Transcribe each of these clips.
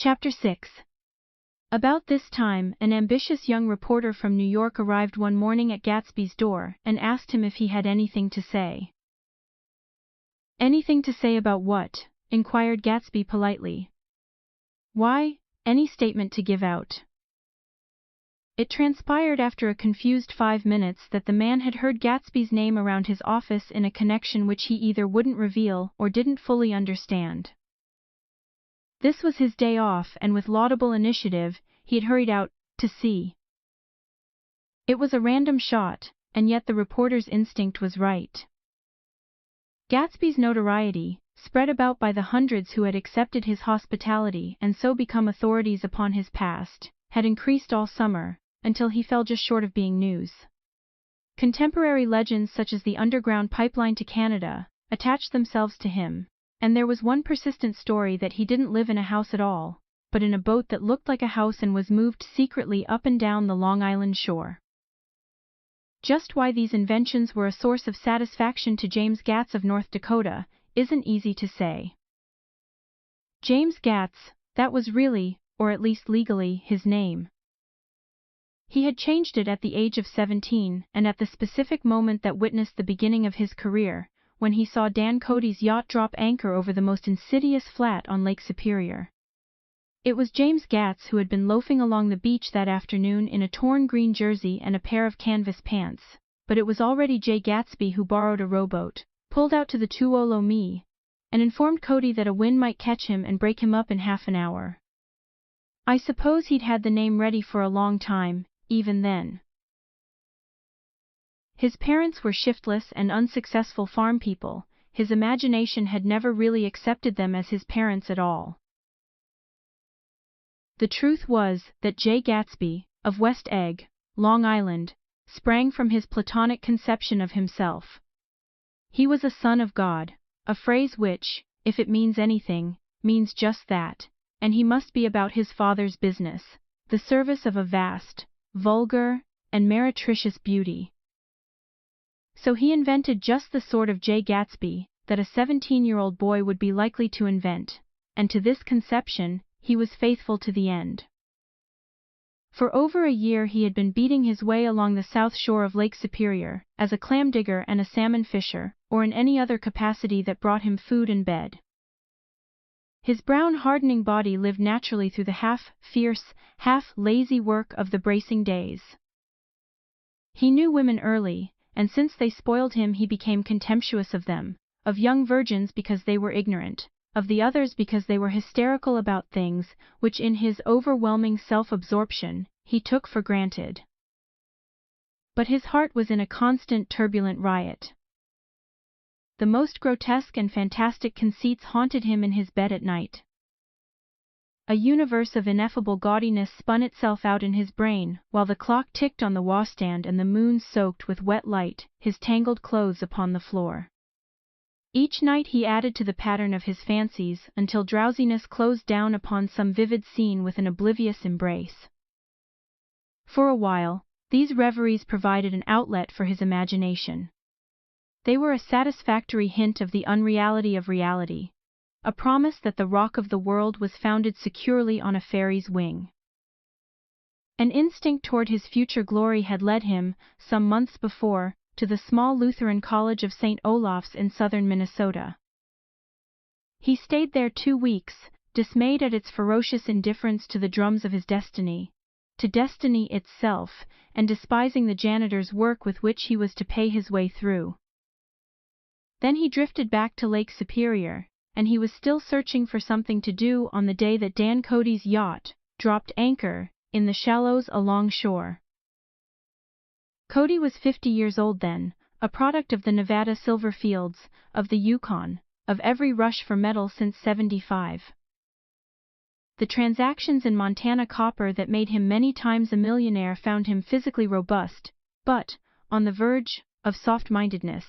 Chapter 6. About this time, an ambitious young reporter from New York arrived one morning at Gatsby's door and asked him if he had anything to say. "Anything to say about what?" inquired Gatsby politely. "Why, any statement to give out." It transpired after a confused 5 minutes that the man had heard Gatsby's name around his office in a connection which he either wouldn't reveal or didn't fully understand. This was his day off, and with laudable initiative, he had hurried out to see. It was a random shot, and yet the reporter's instinct was right. Gatsby's notoriety, spread about by the hundreds who had accepted his hospitality and so become authorities upon his past, had increased all summer, until he fell just short of being news. Contemporary legends such as the underground pipeline to Canada attached themselves to him, and there was one persistent story that he didn't live in a house at all, but in a boat that looked like a house and was moved secretly up and down the Long Island shore. Just why these inventions were a source of satisfaction to James Gatz of North Dakota isn't easy to say. James Gatz, that was really, or at least legally, his name. He had changed it at the age of 17, and at the specific moment that witnessed the beginning of his career, when he saw Dan Cody's yacht drop anchor over the most insidious flat on Lake Superior. It was James Gatz who had been loafing along the beach that afternoon in a torn green jersey and a pair of canvas pants, but it was already Jay Gatsby who borrowed a rowboat, pulled out to the Tuolumne, and informed Cody that a wind might catch him and break him up in half an hour. I suppose he'd had the name ready for a long time, even then. His parents were shiftless and unsuccessful farm people. His imagination had never really accepted them as his parents at all. The truth was that Jay Gatsby, of West Egg, Long Island, sprang from his platonic conception of himself. He was a son of God, a phrase which, if it means anything, means just that, and he must be about his father's business, the service of a vast, vulgar, and meretricious beauty. So he invented just the sort of Jay Gatsby that a 17-year-old boy would be likely to invent, and to this conception, he was faithful to the end. For over a year he had been beating his way along the south shore of Lake Superior, as a clam digger and a salmon fisher, or in any other capacity that brought him food and bed. His brown hardening body lived naturally through the half-fierce, half-lazy work of the bracing days. He knew women early, and since they spoiled him he became contemptuous of them, of young virgins because they were ignorant, of the others because they were hysterical about things which in his overwhelming self-absorption he took for granted. But his heart was in a constant turbulent riot. The most grotesque and fantastic conceits haunted him in his bed at night. A universe of ineffable gaudiness spun itself out in his brain, while the clock ticked on the washstand and the moon soaked with wet light his tangled clothes upon the floor. Each night he added to the pattern of his fancies until drowsiness closed down upon some vivid scene with an oblivious embrace. For a while, these reveries provided an outlet for his imagination. They were a satisfactory hint of the unreality of reality, a promise that the rock of the world was founded securely on a fairy's wing. An instinct toward his future glory had led him, some months before, to the small Lutheran College of St. Olaf's in southern Minnesota. He stayed there 2 weeks, dismayed at its ferocious indifference to the drums of his destiny, to destiny itself, and despising the janitor's work with which he was to pay his way through. Then he drifted back to Lake Superior, and he was still searching for something to do on the day that Dan Cody's yacht dropped anchor in the shallows along shore. Cody was 50 years old then, a product of the Nevada silver fields, of the Yukon, of every rush for metal since '75. The transactions in Montana copper that made him many times a millionaire found him physically robust, but on the verge of soft-mindedness.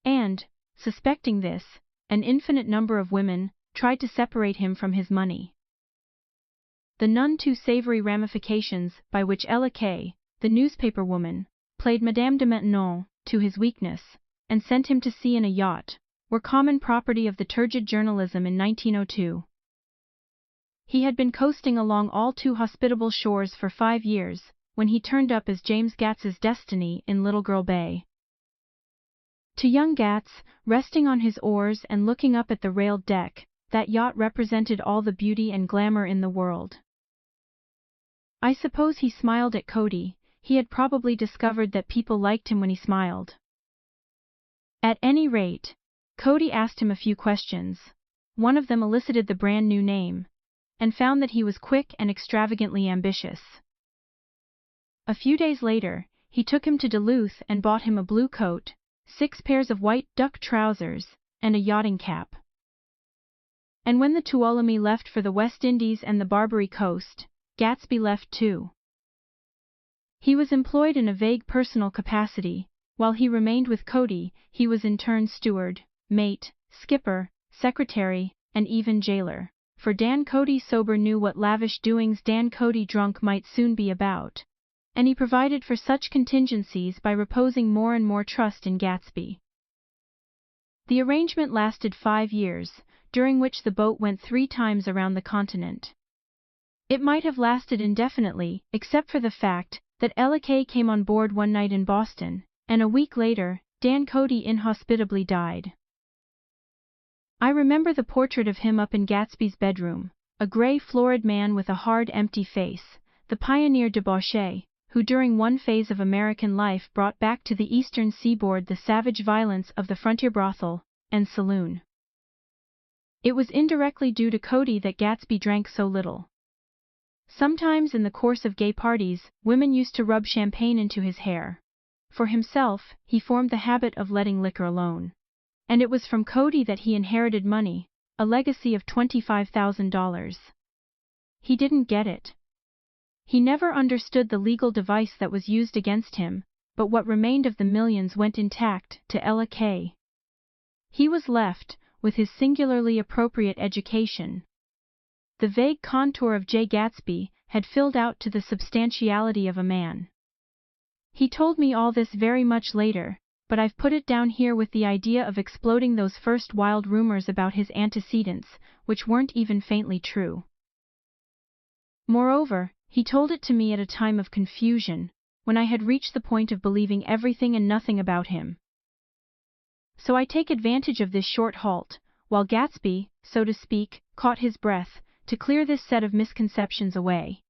And, suspecting this, an infinite number of women tried to separate him from his money. The none too savory ramifications by which Ella Kay, the newspaper woman, played Madame de Maintenon to his weakness, and sent him to sea in a yacht, were common property of the turgid journalism in 1902. He had been coasting along all too hospitable shores for 5 years, when he turned up as James Gatz's destiny in Little Girl Bay. To young Gatz, resting on his oars and looking up at the railed deck, that yacht represented all the beauty and glamour in the world. I suppose he smiled at Cody. He had probably discovered that people liked him when he smiled. At any rate, Cody asked him a few questions. One of them elicited the brand new name, and found that he was quick and extravagantly ambitious. A few days later, he took him to Duluth and bought him a blue coat, 6 pairs of white duck trousers, and a yachting cap. And when the Tuolumne left for the West Indies and the Barbary Coast, Gatsby left too. He was employed in a vague personal capacity. While he remained with Cody, he was in turn steward, mate, skipper, secretary, and even jailer, for Dan Cody sober knew what lavish doings Dan Cody drunk might soon be about, and he provided for such contingencies by reposing more and more trust in Gatsby. The arrangement lasted 5 years, during which the boat went 3 times around the continent. It might have lasted indefinitely, except for the fact that L.K. came on board one night in Boston, and a week later, Dan Cody inhospitably died. I remember the portrait of him up in Gatsby's bedroom, a grey florid man with a hard empty face, the pioneer debauchee, who during one phase of American life brought back to the eastern seaboard the savage violence of the frontier brothel and saloon. It was indirectly due to Cody that Gatsby drank so little. Sometimes in the course of gay parties, women used to rub champagne into his hair. For himself, he formed the habit of letting liquor alone. And it was from Cody that he inherited money, a legacy of $25,000. He didn't get it. He never understood the legal device that was used against him, but what remained of the millions went intact to L.K. He was left with his singularly appropriate education. The vague contour of J. Gatsby had filled out to the substantiality of a man. He told me all this very much later, but I've put it down here with the idea of exploding those first wild rumors about his antecedents, which weren't even faintly true. Moreover, he told it to me at a time of confusion, when I had reached the point of believing everything and nothing about him. So I take advantage of this short halt, while Gatsby, so to speak, caught his breath, to clear this set of misconceptions away.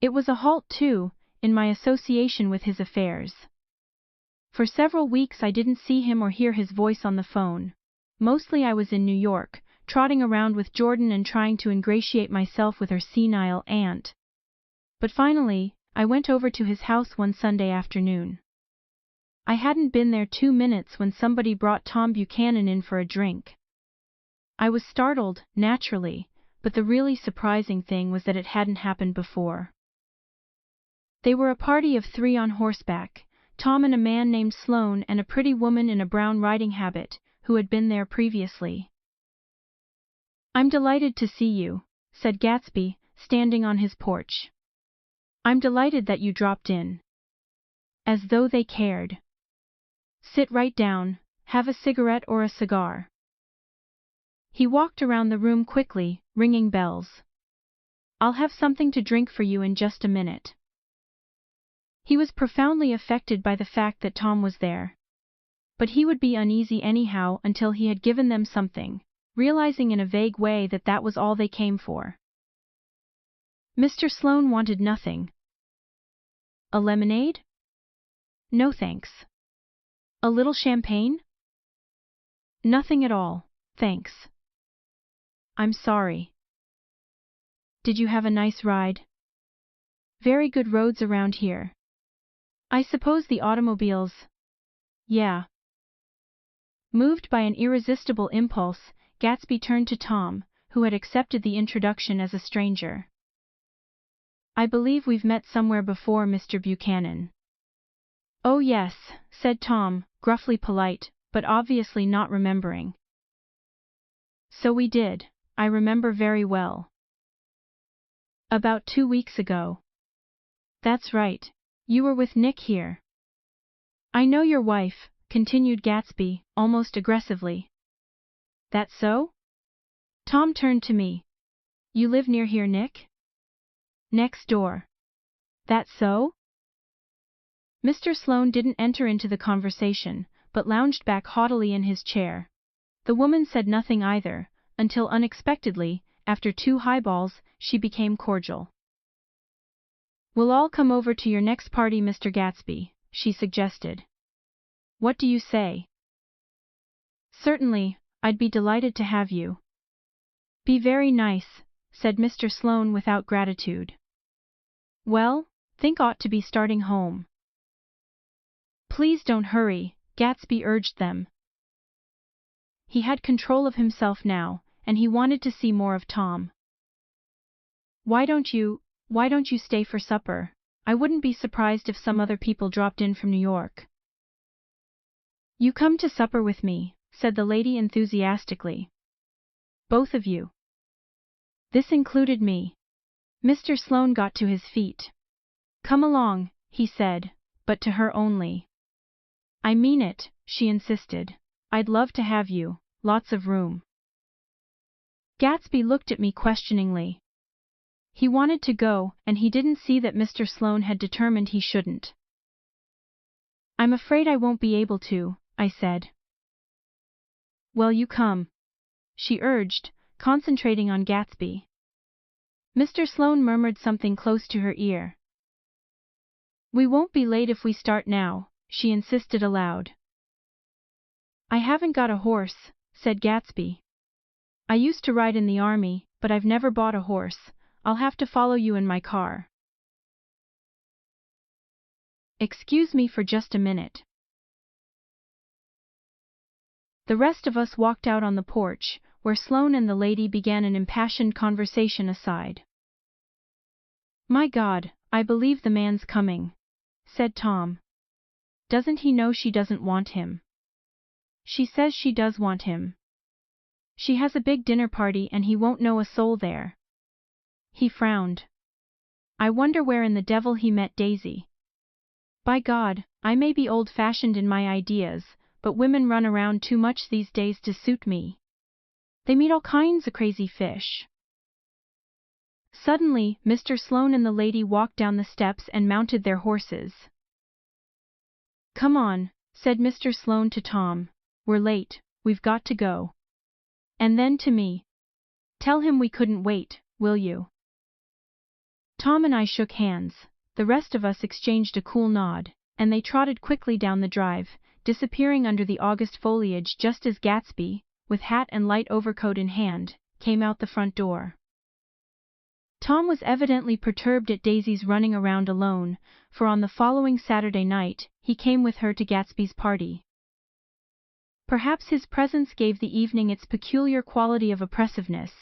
It was a halt too, in my association with his affairs. For several weeks I didn't see him or hear his voice on the phone. Mostly I was in New York, trotting around with Jordan and trying to ingratiate myself with her senile aunt. But finally, I went over to his house one Sunday afternoon. I hadn't been there 2 minutes when somebody brought Tom Buchanan in for a drink. I was startled, naturally, but the really surprising thing was that it hadn't happened before. They were a party of 3 on horseback, Tom and a man named Sloane and a pretty woman in a brown riding habit, who had been there previously. "I'm delighted to see you," said Gatsby, standing on his porch. "I'm delighted that you dropped in." As though they cared. "Sit right down, have a cigarette or a cigar." He walked around the room quickly, ringing bells. "I'll have something to drink for you in just a minute." He was profoundly affected by the fact that Tom was there. But he would be uneasy anyhow until he had given them something, realizing in a vague way that that was all they came for. Mr. Sloane wanted nothing. "A lemonade?" "No thanks." "A little champagne?" "Nothing at all, thanks." "I'm sorry." "Did you have a nice ride?" "Very good roads around here." "I suppose the automobiles..." "Yeah." Moved by an irresistible impulse, Gatsby turned to Tom, who had accepted the introduction as a stranger. "I believe we've met somewhere before, Mr. Buchanan." "Oh yes," said Tom, gruffly polite, but obviously not remembering. "So we did, I remember very well. About 2 weeks ago." "That's right. You were with Nick here." "I know your wife," continued Gatsby, almost aggressively. "That so?" Tom turned to me. You live near here, Nick? Next door. That so? Mr. Sloane didn't enter into the conversation, but lounged back haughtily in his chair. The woman said nothing either, until unexpectedly, after 2 highballs, she became cordial. We'll all come over to your next party, Mr. Gatsby, she suggested. What do you say? Certainly, I'd be delighted to have you. Be very nice, said Mr. Sloane without gratitude. Well, think ought to be starting home. Please don't hurry, Gatsby urged them. He had control of himself now, and he wanted to see more of Tom. Why don't you stay for supper? I wouldn't be surprised if some other people dropped in from New York. You come to supper with me, said the lady enthusiastically. Both of you. This included me. Mr. Sloane got to his feet. Come along, he said, but to her only. I mean it, she insisted. I'd love to have you, lots of room. Gatsby looked at me questioningly. He wanted to go, and he didn't see that Mr. Sloane had determined he shouldn't. I'm afraid I won't be able to, I said. Well, you come, she urged, concentrating on Gatsby. Mr. Sloane murmured something close to her ear. We won't be late if we start now, she insisted aloud. I haven't got a horse, said Gatsby. I used to ride in the army, but I've never bought a horse. I'll have to follow you in my car. Excuse me for just a minute. The rest of us walked out on the porch, where Sloane and the lady began an impassioned conversation aside. My God, I believe the man's coming, said Tom. Doesn't he know she doesn't want him? She says she does want him. She has a big dinner party and he won't know a soul there. He frowned. I wonder where in the devil he met Daisy. By God, I may be old-fashioned in my ideas, but women run around too much these days to suit me. They meet all kinds of crazy fish. Suddenly, Mr. Sloane and the lady walked down the steps and mounted their horses. Come on, said Mr. Sloane to Tom. We're late, we've got to go. And then to me. Tell him we couldn't wait, will you? Tom and I shook hands, the rest of us exchanged a cool nod, and they trotted quickly down the drive, disappearing under the August foliage just as Gatsby, with hat and light overcoat in hand, came out the front door. Tom was evidently perturbed at Daisy's running around alone, for on the following Saturday night, he came with her to Gatsby's party. Perhaps his presence gave the evening its peculiar quality of oppressiveness.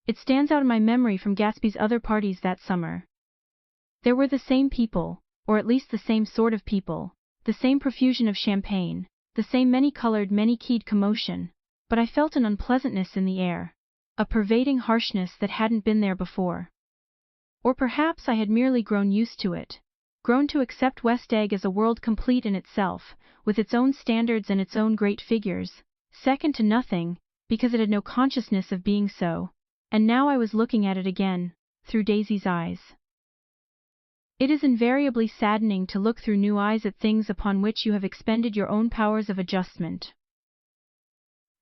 It stands out in my memory from Gatsby's other parties that summer. There were the same people, or at least the same sort of people, the same profusion of champagne, the same many-colored, many-keyed commotion, but I felt an unpleasantness in the air, a pervading harshness that hadn't been there before. Or perhaps I had merely grown used to it, grown to accept West Egg as a world complete in itself, with its own standards and its own great figures, second to nothing, because it had no consciousness of being so, and now I was looking at it again, through Daisy's eyes. It is invariably saddening to look through new eyes at things upon which you have expended your own powers of adjustment.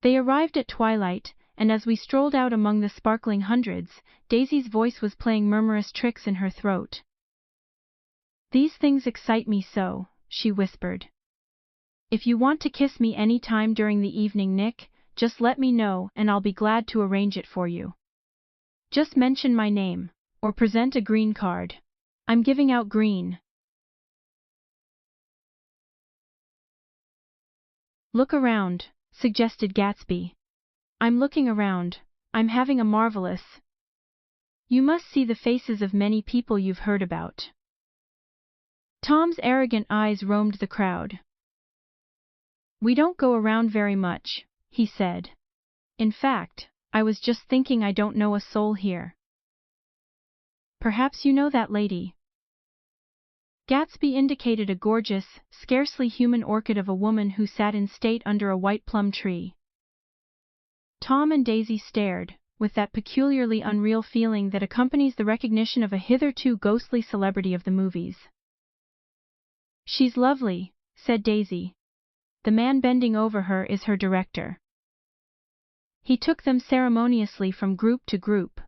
They arrived at twilight, and as we strolled out among the sparkling hundreds, Daisy's voice was playing murmurous tricks in her throat. These things excite me so, she whispered. If you want to kiss me any time during the evening, Nick, just let me know and I'll be glad to arrange it for you. Just mention my name, or present a green card. I'm giving out green. Look around, suggested Gatsby. I'm looking around. I'm having a marvelous. You must see the faces of many people you've heard about. Tom's arrogant eyes roamed the crowd. We don't go around very much, he said. In fact, I was just thinking I don't know a soul here. Perhaps you know that lady. Gatsby indicated a gorgeous, scarcely human orchid of a woman who sat in state under a white plum tree. Tom and Daisy stared, with that peculiarly unreal feeling that accompanies the recognition of a hitherto ghostly celebrity of the movies. "She's lovely," said Daisy. "The man bending over her is her director." He took them ceremoniously from group to group.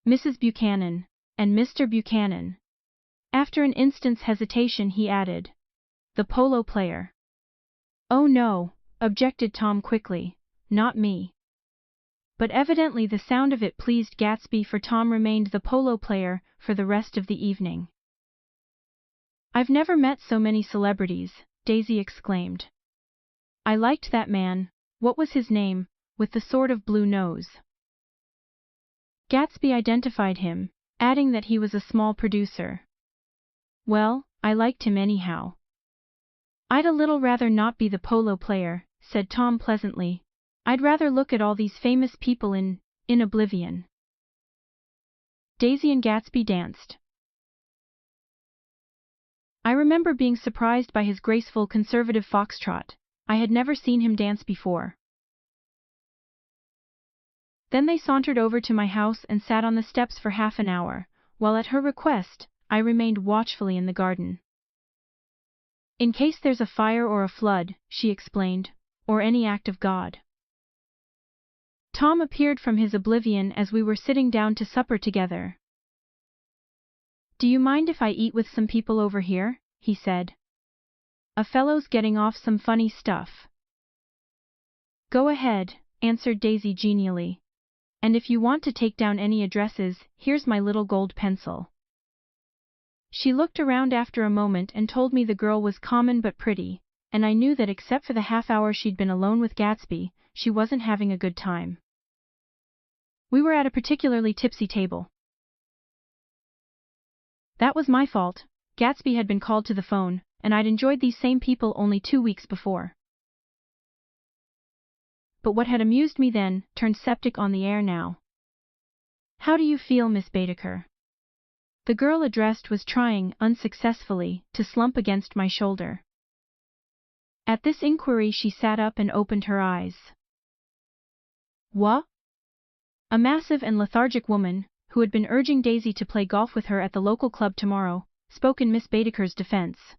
"Mrs. Buchanan, and Mr. Buchanan." After an instant's hesitation he added, "The polo player." "Oh no," objected Tom quickly, "not me." But evidently the sound of it pleased Gatsby, for Tom remained the polo player for the rest of the evening. "I've never met so many celebrities," Daisy exclaimed. "I liked that man, what was his name, with the sort of blue nose?" Gatsby identified him, adding that he was a small producer. "Well, I liked him anyhow." "I'd a little rather not be the polo player," said Tom pleasantly. "I'd rather look at all these famous people in oblivion." Daisy and Gatsby danced. I remember being surprised by his graceful conservative foxtrot. I had never seen him dance before. Then they sauntered over to my house and sat on the steps for half an hour, while at her request, I remained watchfully in the garden. "In case there's a fire or a flood," she explained, "or any act of God." Tom appeared from his oblivion as we were sitting down to supper together. "Do you mind if I eat with some people over here?" he said. "A fellow's getting off some funny stuff." "Go ahead," answered Daisy genially. "And if you want to take down any addresses, here's my little gold pencil." She looked around after a moment and told me the girl was common but pretty, and I knew that except for the half hour she'd been alone with Gatsby, she wasn't having a good time. We were at a particularly tipsy table. That was my fault. Gatsby had been called to the phone, and I'd enjoyed these same people only 2 weeks before. But what had amused me then turned septic on the air now. "How do you feel, Miss Baedeker?" The girl addressed was trying, unsuccessfully, to slump against my shoulder. At this inquiry she sat up and opened her eyes. "What?" A massive and lethargic woman, who had been urging Daisy to play golf with her at the local club tomorrow, spoke in Miss Baedeker's defense.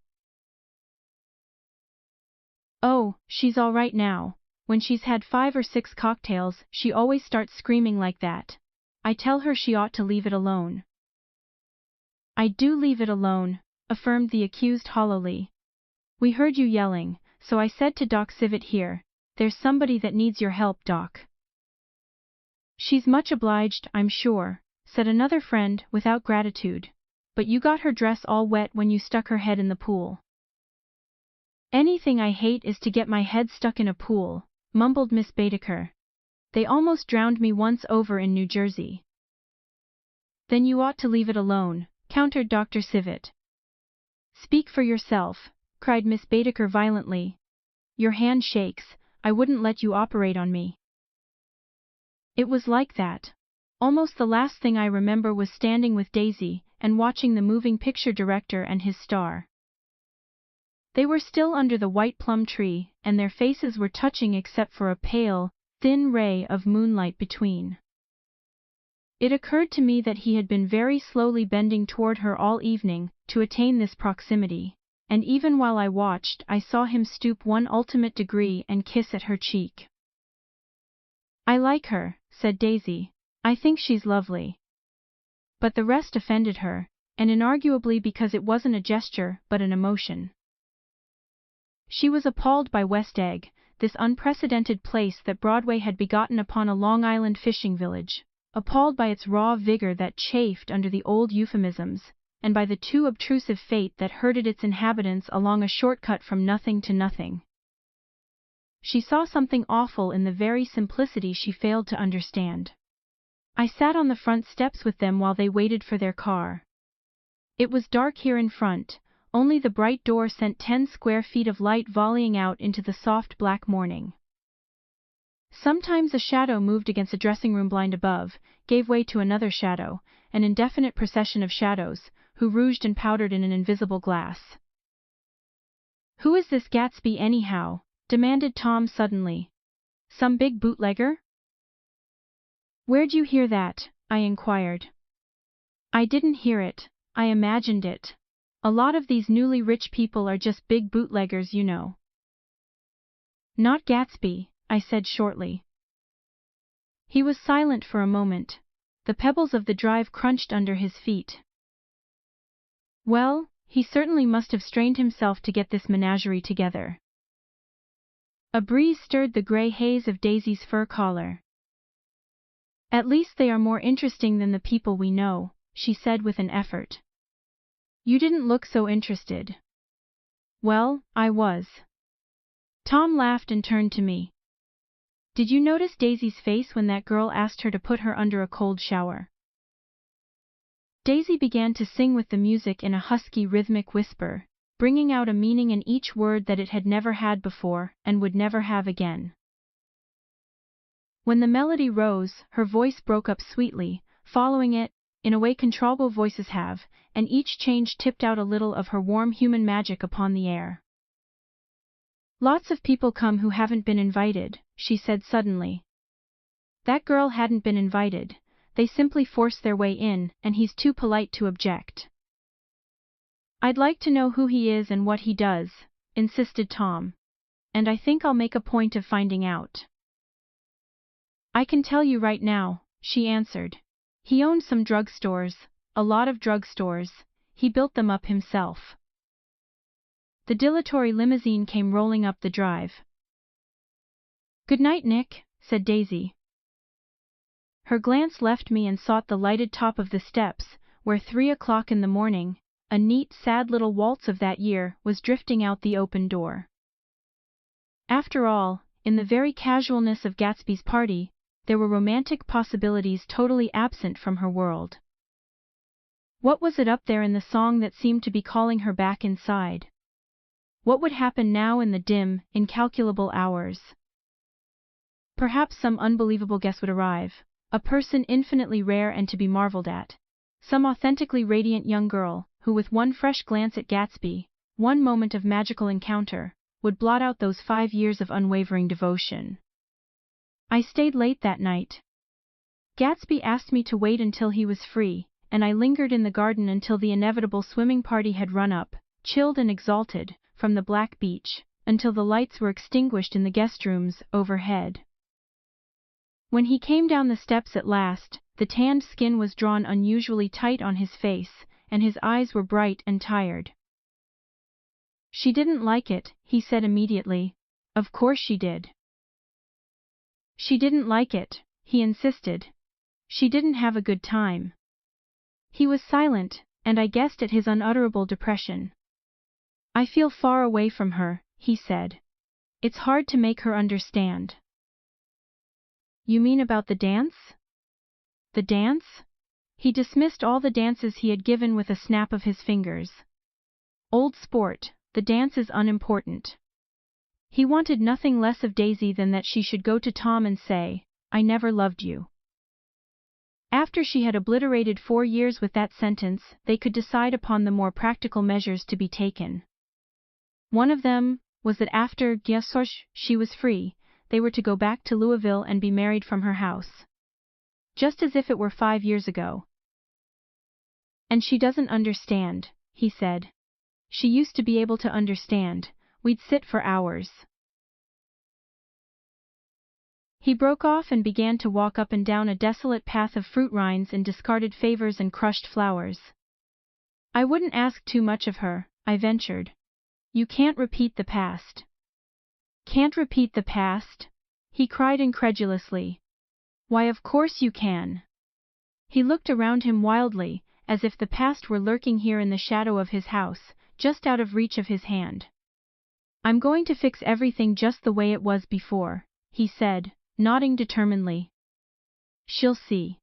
"Oh, she's all right now. When she's had 5 or 6 cocktails, she always starts screaming like that. I tell her she ought to leave it alone." "I do leave it alone," affirmed the accused hollowly. "We heard you yelling, so I said to Doc Civet here, there's somebody that needs your help, Doc." "She's much obliged, I'm sure," said another friend, without gratitude. "But you got her dress all wet when you stuck her head in the pool." "Anything I hate is to get my head stuck in a pool," mumbled Miss Baedeker. "They almost drowned me once over in New Jersey." "Then you ought to leave it alone," countered Dr. Civet. "Speak for yourself," cried Miss Baedeker violently. "Your hand shakes, I wouldn't let you operate on me." It was like that. Almost the last thing I remember was standing with Daisy and watching the moving picture director and his star. They were still under the white plum tree, and their faces were touching except for a pale, thin ray of moonlight between. It occurred to me that he had been very slowly bending toward her all evening to attain this proximity, and even while I watched I saw him stoop one ultimate degree and kiss at her cheek. "I like her," said Daisy. "I think she's lovely." But the rest offended her, and inarguably because it wasn't a gesture but an emotion. She was appalled by West Egg, this unprecedented place that Broadway had begotten upon a Long Island fishing village, appalled by its raw vigor that chafed under the old euphemisms, and by the too obtrusive fate that herded its inhabitants along a shortcut from nothing to nothing. She saw something awful in the very simplicity she failed to understand. I sat on the front steps with them while they waited for their car. It was dark here in front, only the bright door sent 10 square feet of light volleying out into the soft black morning. Sometimes a shadow moved against a dressing room blind above, gave way to another shadow, an indefinite procession of shadows, who rouged and powdered in an invisible glass. "Who is this Gatsby anyhow?" demanded Tom suddenly. "Some big bootlegger?" Where'd you hear that? I inquired. I didn't hear it, I imagined it. A lot of these newly rich people are just big bootleggers, you know. Not Gatsby, I said shortly. He was silent for a moment. The pebbles of the drive crunched under his feet. Well, he certainly must have strained himself to get this menagerie together. A breeze stirred the gray haze of Daisy's fur collar. At least they are more interesting than the people we know, she said with an effort. You didn't look so interested. Well, I was. Tom laughed and turned to me. Did you notice Daisy's face when that girl asked her to put her under a cold shower? Daisy began to sing with the music in a husky rhythmic whisper, bringing out a meaning in each word that it had never had before and would never have again. When the melody rose, her voice broke up sweetly, following it, in a way controllable voices have, and each change tipped out a little of her warm human magic upon the air. Lots of people come who haven't been invited, she said suddenly. That girl hadn't been invited, they simply forced their way in, and he's too polite to object. I'd like to know who he is and what he does, insisted Tom. And I think I'll make a point of finding out. I can tell you right now, she answered. He owns some drugstores, a lot of drugstores, he built them up himself. The dilatory limousine came rolling up the drive. Good night, Nick, said Daisy. Her glance left me and sought the lighted top of the steps, where 3 o'clock in the morning, a neat, sad little waltz of that year, was drifting out the open door. After all, in the very casualness of Gatsby's party, there were romantic possibilities totally absent from her world. What was it up there in the song that seemed to be calling her back inside? What would happen now in the dim, incalculable hours? Perhaps some unbelievable guest would arrive, a person infinitely rare and to be marveled at. Some authentically radiant young girl, who with one fresh glance at Gatsby, one moment of magical encounter, would blot out those 5 years of unwavering devotion. I stayed late that night. Gatsby asked me to wait until he was free, and I lingered in the garden until the inevitable swimming party had run up, chilled and exalted, from the black beach, until the lights were extinguished in the guest rooms overhead. When he came down the steps at last, the tanned skin was drawn unusually tight on his face, and his eyes were bright and tired. She didn't like it, he said immediately. Of course she did. She didn't like it, he insisted. She didn't have a good time. He was silent, and I guessed at his unutterable depression. I feel far away from her, he said. It's hard to make her understand. You mean about the dance? The dance? He dismissed all the dances he had given with a snap of his fingers. Old sport, the dance is unimportant. He wanted nothing less of Daisy than that she should go to Tom and say, I never loved you. After she had obliterated 4 years with that sentence, they could decide upon the more practical measures to be taken. One of them was that after she was free, they were to go back to Louisville and be married from her house. Just as if it were 5 years ago. And she doesn't understand, he said. She used to be able to understand. We'd sit for hours. He broke off and began to walk up and down a desolate path of fruit rinds and discarded favors and crushed flowers. I wouldn't ask too much of her, I ventured. You can't repeat the past. Can't repeat the past? He cried incredulously. Why, of course you can. He looked around him wildly, as if the past were lurking here in the shadow of his house, just out of reach of his hand. I'm going to fix everything just the way it was before, he said, nodding determinedly. She'll see.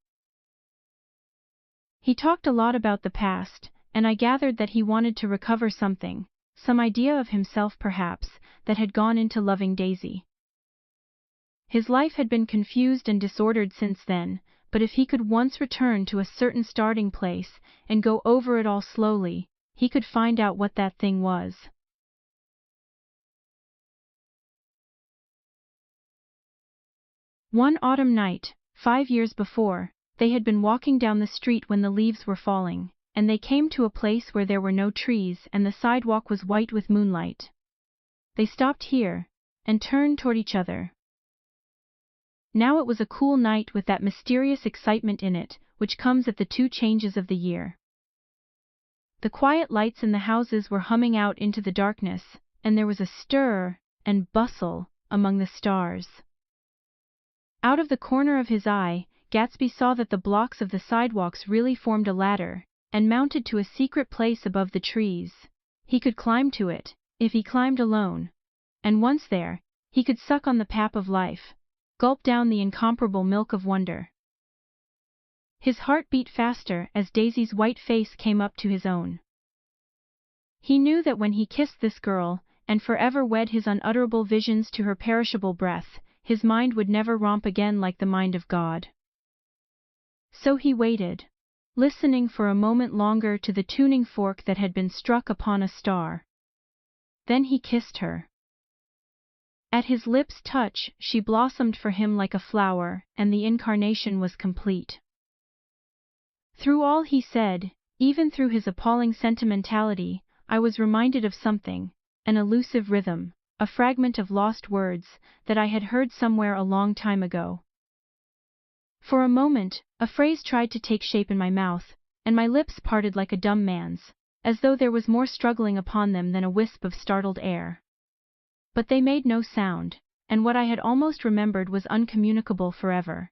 He talked a lot about the past, and I gathered that he wanted to recover something, some idea of himself perhaps, that had gone into loving Daisy. His life had been confused and disordered since then, but if he could once return to a certain starting place and go over it all slowly, he could find out what that thing was. One autumn night, 5 years before, they had been walking down the street when the leaves were falling, and they came to a place where there were no trees and the sidewalk was white with moonlight. They stopped here, and turned toward each other. Now it was a cool night with that mysterious excitement in it, which comes at the 2 changes of the year. The quiet lights in the houses were humming out into the darkness, and there was a stir and bustle among the stars. Out of the corner of his eye, Gatsby saw that the blocks of the sidewalks really formed a ladder, and mounted to a secret place above the trees. He could climb to it, if he climbed alone. And once there, he could suck on the pap of life, gulp down the incomparable milk of wonder. His heart beat faster as Daisy's white face came up to his own. He knew that when he kissed this girl, and forever wed his unutterable visions to her perishable breath, his mind would never romp again like the mind of God. So he waited, listening for a moment longer to the tuning fork that had been struck upon a star. Then he kissed her. At his lips' touch, she blossomed for him like a flower, and the incarnation was complete. Through all he said, even through his appalling sentimentality, I was reminded of something, an elusive rhythm, a fragment of lost words, that I had heard somewhere a long time ago. For a moment, a phrase tried to take shape in my mouth, and my lips parted like a dumb man's, as though there was more struggling upon them than a wisp of startled air. But they made no sound, and what I had almost remembered was uncommunicable forever.